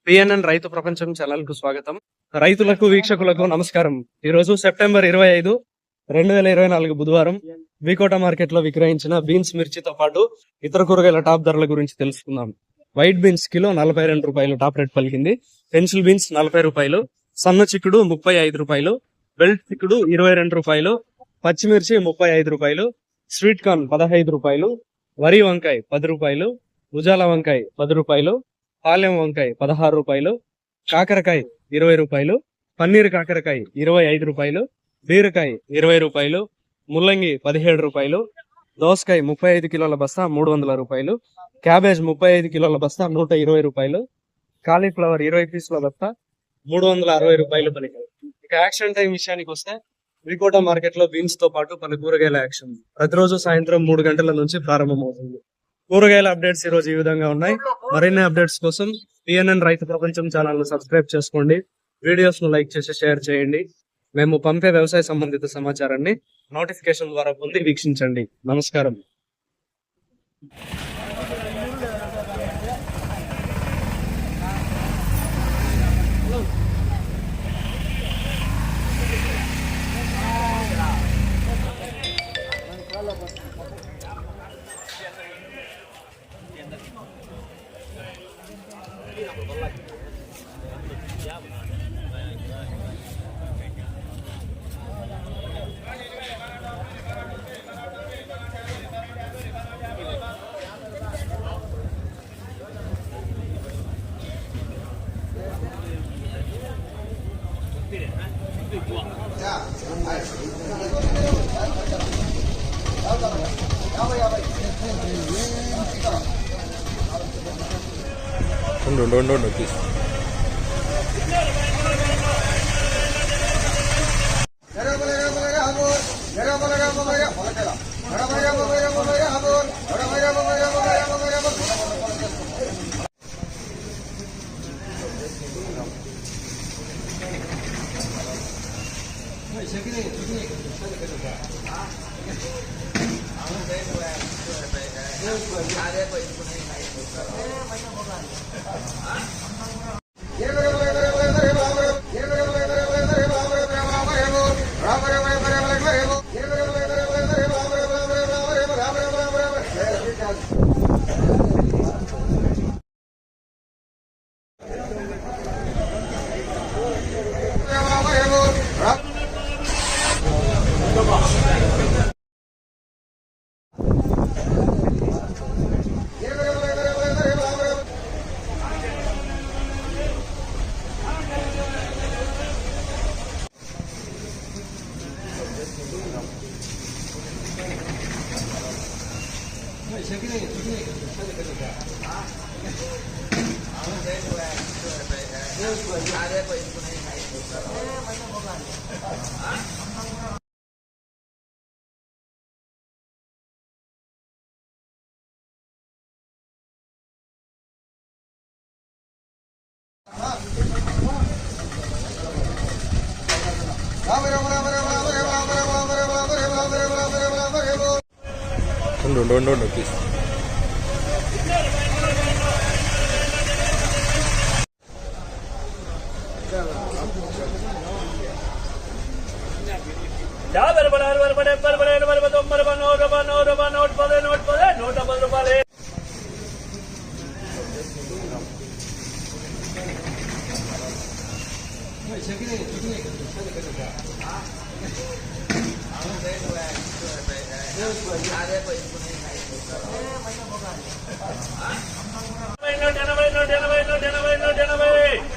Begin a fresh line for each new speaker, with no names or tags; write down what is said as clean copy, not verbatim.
PNN రైతు ప్రపంచం channel కు స్వాగతం. రైతులకు వీక్షకులకు నమస్కారం. ఈ రోజు సెప్టెంబర్ 25, 2024 బుధవారం వికోట మార్కెట్ లో విక్రయించిన బీన్స్, మిర్చితో పాటు ఇతర కూరగాయల టాప్ ధరల గురించి తెలుసుకుందాం. వైట్ బీన్స్ కిలో 42 రూపాయలు టాప్ రేట్ పలికింది. పెన్సిల్ బీన్స్ 40 రూపాయలు, సన్న చిక్కుడు 35 రూపాయలు, బెల్ట్ చిక్కుడు 22 రూపాయలు, పచ్చిమిర్చి 35 రూపాయలు, స్వీట్ కార్న్ 15 రూపాయలు, వరి వంకాయ 10 రూపాయలు, ఉజాల వంకాయ 10 రూపాయలు, పాలెం వంకాయ 16 రూపాయలు, కాకరకాయ 20 రూపాయలు, పన్నీర్ కాకరకాయ 25 రూపాయలు, బీరకాయ 20 రూపాయలు, ముల్లంగి 17 రూపాయలు, దోసకాయ 35 కిలోల బస్తా 300 రూపాయలు, క్యాబేజ్ 35 కిలోల బస్తా 120 రూపాయలు, కాలీఫ్లవర్ 20 పీసుల బస్తా 360 రూపాయలు పలికారు. ఇక యాక్షన్ టైం విషయానికి వస్తే వికోట మార్కెట్ లో బీన్స్ తో పాటు పలు కూరగాయల యాక్షన్ ప్రతిరోజు సాయంత్రం 3 గంటల నుంచి ప్రారంభమవుతుంది. కూరగాయల అప్డేట్స్ ఈ రోజు ఈ విధంగా ఉన్నాయి. మరిన్ని అప్డేట్స్ కోసం పిఎన్ఎన్ రైతు ప్రపంచం ఛానల్ ను సబ్స్క్రైబ్ చేసుకోండి. వీడియోస్ ను లైక్ చేసి షేర్ చేయండి. మేము పంపే వ్యవసాయ సంబంధిత సమాచారాన్ని నోటిఫికేషన్ ద్వారా పొంది వీక్షించండి. నమస్కారం.
ఉండు తీసు ఉండు తీసు
$80